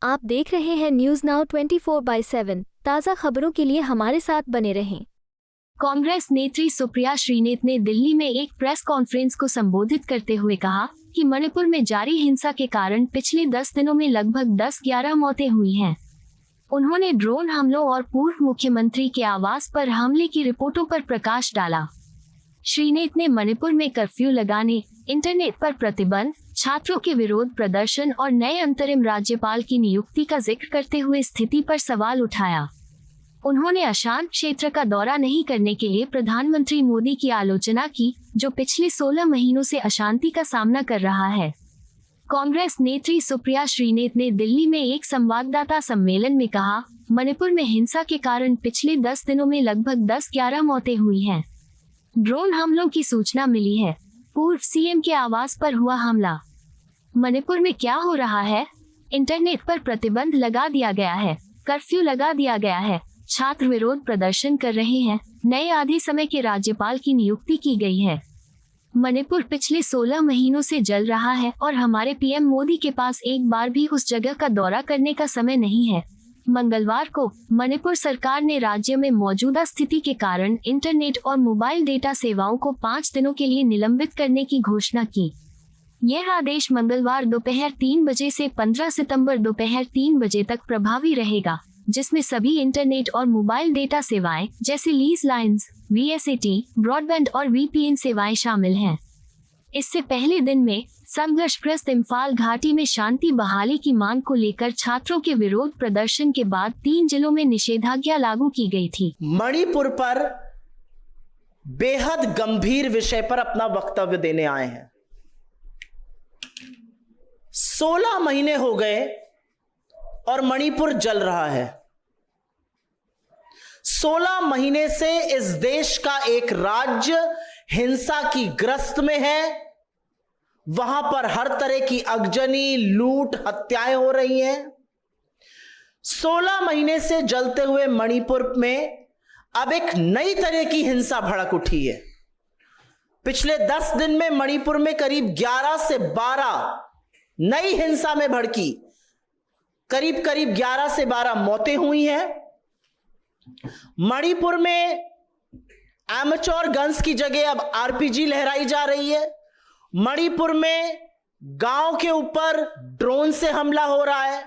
आप देख रहे हैं न्यूज नाउ 24/7। ताज़ा खबरों के लिए हमारे साथ बने रहें। कांग्रेस नेत्री सुप्रिया श्रीनेत ने दिल्ली में एक प्रेस कॉन्फ्रेंस को संबोधित करते हुए कहा कि मणिपुर में जारी हिंसा के कारण पिछले 10 दिनों में लगभग 10-11 मौतें हुई हैं। उन्होंने ड्रोन हमलों और पूर्व मुख्यमंत्री के आवास पर हमले की रिपोर्टों पर प्रकाश डाला। श्रीनेत ने मणिपुर में कर्फ्यू लगाने, इंटरनेट पर प्रतिबंध, छात्रों के विरोध प्रदर्शन और नए अंतरिम राज्यपाल की नियुक्ति का जिक्र करते हुए स्थिति पर सवाल उठाया। उन्होंने अशांत क्षेत्र का दौरा नहीं करने के लिए प्रधानमंत्री मोदी की आलोचना की, जो पिछले 16 महीनों से अशांति का सामना कर रहा है। कांग्रेस नेत्री सुप्रिया श्रीनेत ने दिल्ली में एक संवाददाता सम्मेलन में कहा, मणिपुर में हिंसा के कारण पिछले 10 दिनों में लगभग 10-11 मौतें हुई हैं। ड्रोन हमलों की सूचना मिली है। पूर्व सीएम के आवास पर हुआ हमला। मणिपुर में क्या हो रहा है? इंटरनेट पर प्रतिबंध लगा दिया गया है, कर्फ्यू लगा दिया गया है, छात्र विरोध प्रदर्शन कर रहे हैं, नए आधे समय के राज्यपाल की नियुक्ति की गई है। मणिपुर पिछले 16 महीनों से जल रहा है और हमारे पीएम मोदी के पास एक बार भी उस जगह का दौरा करने का समय नहीं है। मंगलवार को मणिपुर सरकार ने राज्य में मौजूदा स्थिति के कारण इंटरनेट और मोबाइल डेटा सेवाओं को 5 दिनों के लिए निलंबित करने की घोषणा की। यह आदेश मंगलवार दोपहर 3 बजे से 15 सितंबर दोपहर 3 बजे तक प्रभावी रहेगा, जिसमें सभी इंटरनेट और मोबाइल डेटा सेवाएं जैसे लीज लाइंस, वीएसएटी, ब्रॉडबैंड और वीपीएन सेवाएं शामिल हैं। इससे पहले दिन में संघर्षग्रस्त इम्फाल घाटी में शांति बहाली की मांग को लेकर छात्रों के विरोध प्रदर्शन के बाद 3 जिलों में निषेधाज्ञा लागू की गई थी। मणिपुर पर बेहद गंभीर विषय पर अपना वक्तव्य देने आए हैं। 16 महीने हो गए और मणिपुर जल रहा है। 16 महीने से इस देश का एक राज्य हिंसा की ग्रस्त में है। वहां पर हर तरह की अगजनी, लूट, हत्याएं हो रही हैं। 16 महीने से जलते हुए मणिपुर में अब एक नई तरह की हिंसा भड़क उठी है। पिछले 10 दिन में मणिपुर में करीब 11 से 12 नई हिंसा में भड़की, करीब 11 से 12 मौतें हुई हैं। मणिपुर में एमेच्योर गन्स की जगह अब आरपीजी लहराई जा रही है। मणिपुर में गांव के ऊपर ड्रोन से हमला हो रहा है।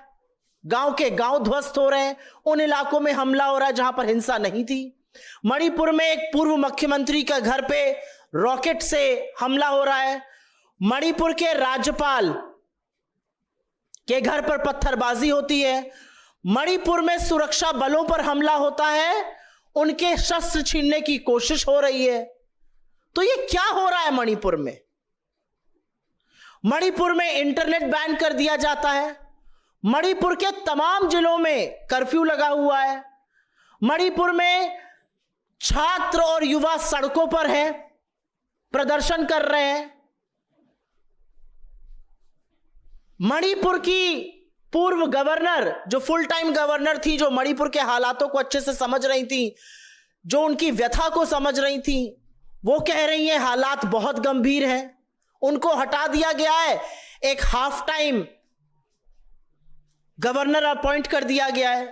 गांव के गांव ध्वस्त हो रहे हैं। उन इलाकों में हमला हो रहा है जहां पर हिंसा नहीं थी। मणिपुर में एक पूर्व मुख्यमंत्री का घर पे रॉकेट से हमला हो रहा है। मणिपुर के राज्यपाल के घर पर पत्थरबाजी होती है। मणिपुर में सुरक्षा बलों पर हमला होता है, उनके शस्त्र छीनने की कोशिश हो रही है। तो ये क्या हो रहा है मणिपुर में? मणिपुर में इंटरनेट बैन कर दिया जाता है। मणिपुर के तमाम जिलों में कर्फ्यू लगा हुआ है। मणिपुर में छात्र और युवा सड़कों पर हैं, प्रदर्शन कर रहे हैं। मणिपुर की पूर्व गवर्नर, जो फुल टाइम गवर्नर थी, जो मणिपुर के हालातों को अच्छे से समझ रही थी, जो उनकी व्यथा को समझ रही थी, वो कह रही हैं हालात बहुत गंभीर हैं। उनको हटा दिया गया है। एक हाफ टाइम गवर्नर अपॉइंट कर दिया गया है।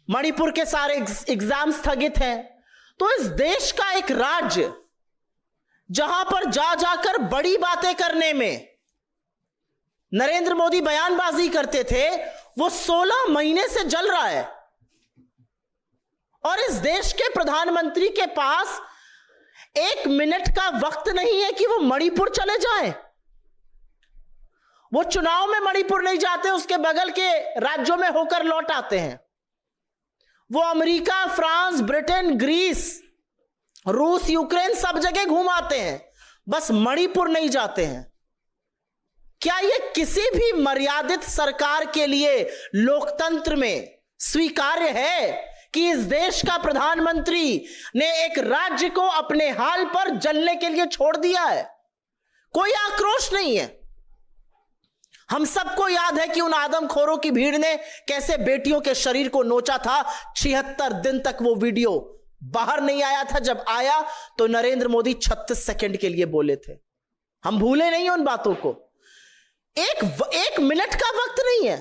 मणिपुर के सारे एग्जाम स्थगित हैं। तो इस देश का एक राज्य जहां पर जाकर बड़ी बातें करने में नरेंद्र मोदी बयानबाजी करते थे, वो 16 महीने से जल रहा है। और इस देश के प्रधानमंत्री के पास 1 मिनट का वक्त नहीं है कि वो मणिपुर चले जाएं। वो चुनाव में मणिपुर नहीं जाते, उसके बगल के राज्यों में होकर लौट आते हैं। वो अमेरिका, फ्रांस, ब्रिटेन, ग्रीस, रूस, यूक्रेन सब जगह घूम आते हैं, बस मणिपुर नहीं जाते हैं। क्या ये किसी भी मर्यादित सरकार के लिए लोकतंत्र में स्वीकार्य है कि इस देश का प्रधानमंत्री ने एक राज्य को अपने हाल पर जलने के लिए छोड़ दिया है? कोई आक्रोश नहीं है। हम सबको याद है कि उन आदमखोरों की भीड़ ने कैसे बेटियों के शरीर को नोचा था। 76 दिन तक वो वीडियो बाहर नहीं आया था। जब आया तो नरेंद्र मोदी 36 सेकंड के लिए बोले थे। हम भूले नहीं उन बातों को। एक मिनट का वक्त नहीं है।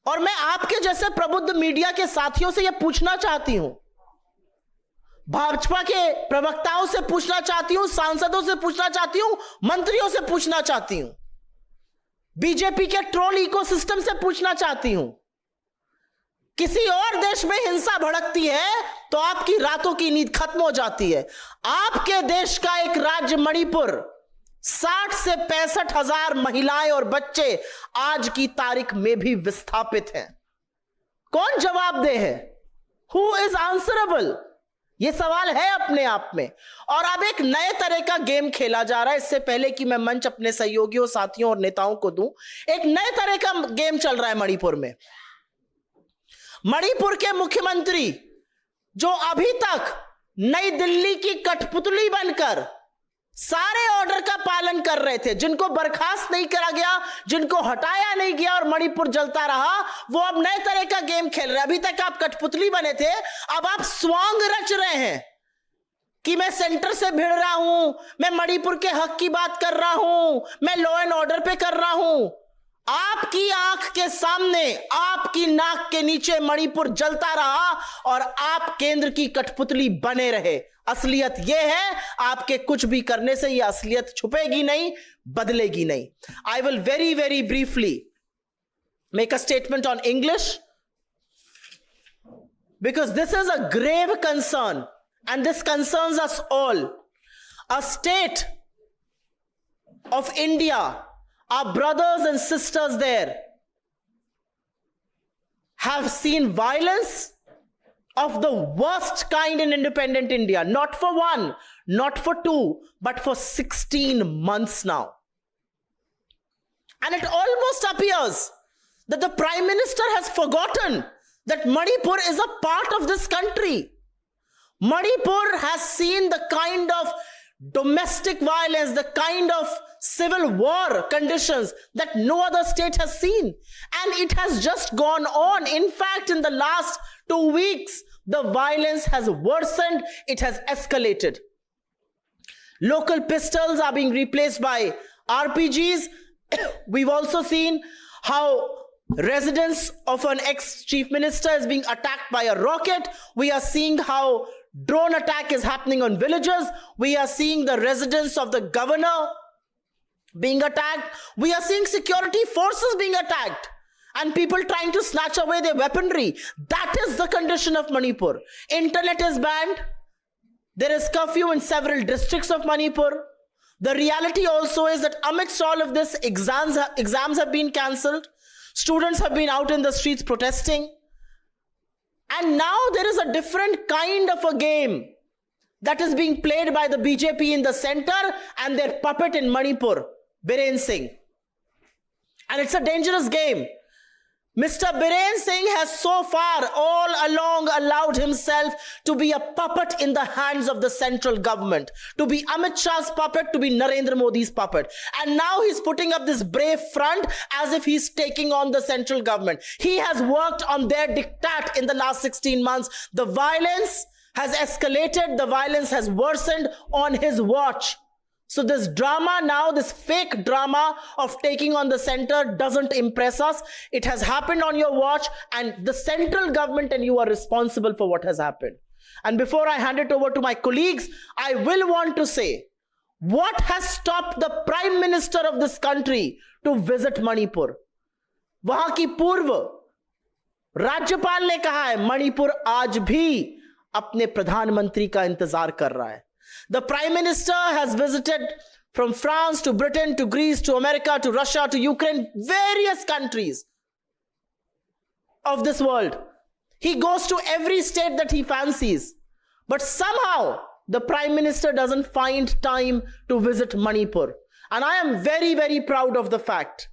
और मैं आपके जैसे प्रबुद्ध मीडिया के साथियों से यह पूछना चाहती हूं, भाजपा के प्रवक्ताओं से पूछना चाहती हूं, सांसदों से पूछना चाहती हूं, मंत्रियों से पूछना चाहती हूं, बीजेपी के ट्रोल इकोसिस्टम से पूछना चाहती हूं, किसी और देश में हिंसा भड़कती है तो आपकी रातों की नींद खत्म हो जाती है। आपके देश का एक राज्य मणिपुर, 60 से 65 हजार महिलाएं और बच्चे आज की तारीख में भी विस्थापित हैं। कौन जवाबदेह है? Who is answerable? यह सवाल है अपने आप में। और अब एक नए तरह का गेम खेला जा रहा है। इससे पहले कि मैं मंच अपने सहयोगियों, साथियों और नेताओं को दूं, एक नए तरह का गेम चल रहा है मणिपुर में। मणिपुर के मुख्यमंत्री जो अभी तक नई दिल्ली की कठपुतली बनकर सारे ऑर्डर का पालन कर रहे थे, जिनको बर्खास्त नहीं करा गया, जिनको हटाया नहीं गया और मणिपुर जलता रहा, वो अब नए तरह का गेम खेल रहे हैं। अभी तक आप कठपुतली बने थे, अब आप स्वांग रच रहे हैं कि मैं सेंटर से भिड़ रहा हूं, मैं मणिपुर के हक की बात कर रहा हूं, मैं लॉ एंड ऑर्डर पे कर रहा हूं। आपकी आंख के सामने, आपकी नाक के नीचे मणिपुर जलता रहा और आप केंद्र की कठपुतली बने रहे। असलियत यह है, आपके कुछ भी करने से यह असलियत छुपेगी नहीं, बदलेगी नहीं। I will very very briefly make a statement on English because this is a grave concern and this concerns us all. A state of India, our brothers and sisters there have seen violence of the worst kind in independent India, not for one, not for two, but for 16 months now. And it almost appears that the Prime Minister has forgotten that Manipur is a part of this country. Manipur has seen the kind of domestic violence, the kind of civil war conditions that no other state has seen. And it has just gone on. In fact, in the last 2 weeks, the violence has worsened. It has escalated. Local pistols are being replaced by RPGs. We've also seen how residence of an ex-chief minister is being attacked by a rocket. We are seeing how drone attack is happening on villages. We are seeing the residence of the governor being attacked. We are seeing security forces being attacked and people trying to snatch away their weaponry. That is the condition of Manipur. Internet is banned. There is curfew in several districts of Manipur. The reality also is that amidst all of this, exams have been cancelled. Students have been out in the streets protesting. And now there is a different kind of a game that is being played by the BJP in the center and their puppet in Manipur, Biren Singh. And it's a dangerous game. Mr. Biren Singh has so far all along allowed himself to be a puppet in the hands of the central government, to be Amit Shah's puppet, to be Narendra Modi's puppet. And now he's putting up this brave front as if he's taking on the central government. He has worked on their diktat in the last 16 months. The violence has escalated, the violence has worsened on his watch. So this drama now, this fake drama of taking on the center doesn't impress us. It has happened on your watch and the central government and you are responsible for what has happened. And before I hand it over to my colleagues, I will want to say, what has stopped the Prime Minister of this country to visit Manipur? वहां की पूर्व राज्यपाल ने कहा है, मणिपुर आज भी अपने प्रधानमंत्री का इंतजार कर रहा है. The Prime Minister has visited from France to Britain to Greece to America to Russia to Ukraine, various countries of this world. He goes to every state that he fancies. But somehow the Prime Minister doesn't find time to visit Manipur. And I am very, very proud of the fact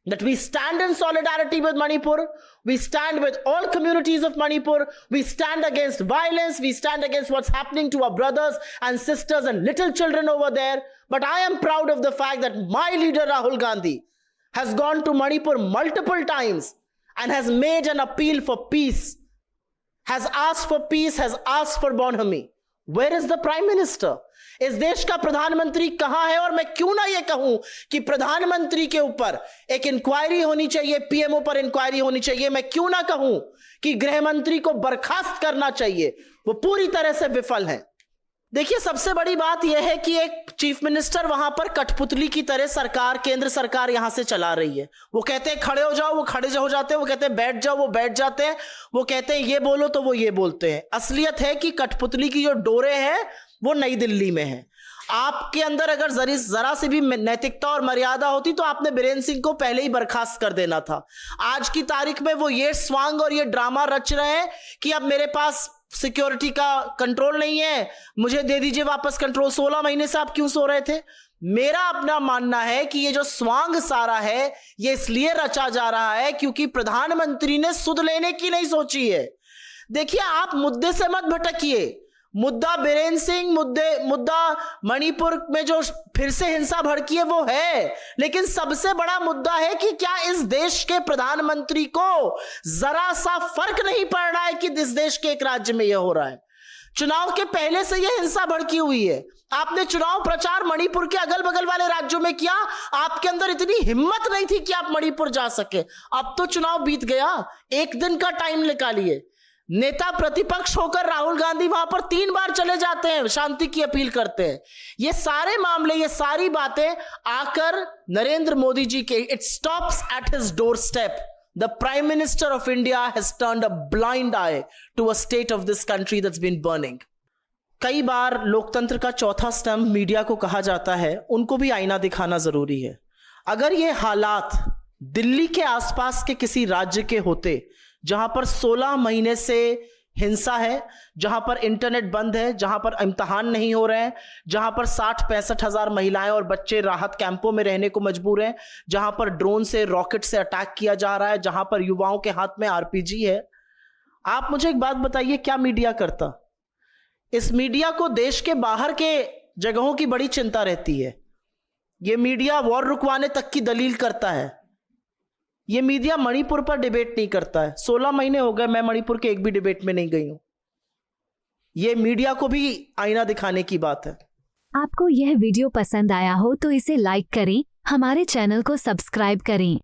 that we stand in solidarity with Manipur. We stand with all communities of Manipur. We stand against violence. We stand against what's happening to our brothers and sisters and little children over there. But I am proud of the fact that my leader Rahul Gandhi has gone to Manipur multiple times and has made an appeal for peace, has asked for peace, has asked for bonhomie. Where is the prime minister? इस देश का प्रधानमंत्री कहां है? और मैं क्यों ना यह कहूं कि प्रधानमंत्री के ऊपर एक इंक्वायरी होनी चाहिए, पीएमओ पर इंक्वायरी होनी चाहिए। मैं क्यों ना कहूं कि गृह मंत्री को बर्खास्त करना चाहिए। वो पूरी तरह से विफल है। देखिए, सबसे बड़ी बात यह है कि एक चीफ मिनिस्टर वहां पर कठपुतली की तरह सरकार, केंद्र सरकार यहां से चला रही है। वो कहते हैं खड़े हो जाओ, वो खड़े हो जाते हैं। वो कहते हैं बैठ जाओ, वो बैठ जाते हैं। वो कहते हैं ये बोलो, तो वो ये बोलते हैं। असलियत है कि कठपुतली की जो डोरे हैं वो नई दिल्ली में है। आपके अंदर अगर जरा सी भी नैतिकता और मर्यादा होती तो आपने बीरेन सिंह को पहले ही बर्खास्त कर देना था। आज की तारीख में वो ये स्वांग और ये ड्रामा रच रहे हैं कि अब मेरे पास सिक्योरिटी का कंट्रोल नहीं है, मुझे दे दीजिए वापस कंट्रोल। 16 महीने से आप क्यों सो रहे थे? मेरा अपना मानना है कि ये जो स्वांग सारा है ये इसलिए रचा जा रहा है क्योंकि प्रधानमंत्री ने सुध लेने की नहीं सोची है। देखिए, आप मुद्दे से मत भटकिए। मुद्दा बीरेन सिंह, मुद्दा मणिपुर में जो फिर से हिंसा भड़की है वो है, लेकिन सबसे बड़ा मुद्दा है कि क्या इस देश के प्रधानमंत्री को जरा सा फर्क नहीं पड़ रहा है कि इस देश के एक राज्य में यह हो रहा है। चुनाव के पहले से यह हिंसा भड़की हुई है। आपने चुनाव प्रचार मणिपुर के अगल बगल वाले राज्यों में किया, आपके अंदर इतनी हिम्मत नहीं थी कि आप मणिपुर जा सके। अब तो चुनाव बीत गया, एक दिन का टाइम निकालिए। नेता प्रतिपक्ष होकर राहुल गांधी वहां पर 3 बार चले जाते हैं, शांति की अपील करते हैं। ये सारे मामले, ये सारी बातें आकर नरेंद्र मोदी जी के, it stops at his doorstep. The prime minister of India has turned a blind eye to a state of this country that's been burning. कई बार लोकतंत्र का चौथा स्तंभ मीडिया को कहा जाता है, उनको भी आईना दिखाना जरूरी है। अगर ये हालात दिल्ली के आसपास के किसी राज्य के होते जहां पर 16 महीने से हिंसा है, जहां पर इंटरनेट बंद है, जहां पर इम्तिहान नहीं हो रहे हैं, जहां पर 60-65 हजार महिलाएं और बच्चे राहत कैंपों में रहने को मजबूर हैं, जहां पर ड्रोन से, रॉकेट से अटैक किया जा रहा है, जहां पर युवाओं के हाथ में आरपीजी है, आप मुझे एक बात बताइए, क्या मीडिया करता? इस मीडिया को देश के बाहर के जगहों की बड़ी चिंता रहती है। यह मीडिया वॉर रुकवाने तक की दलील करता है। ये मीडिया मणिपुर पर डिबेट नहीं करता है। 16 महीने हो गए, मैं मणिपुर के एक भी डिबेट में नहीं गई हूं। ये मीडिया को भी आईना दिखाने की बात है। आपको यह वीडियो पसंद आया हो तो इसे लाइक करें, हमारे चैनल को सब्सक्राइब करें।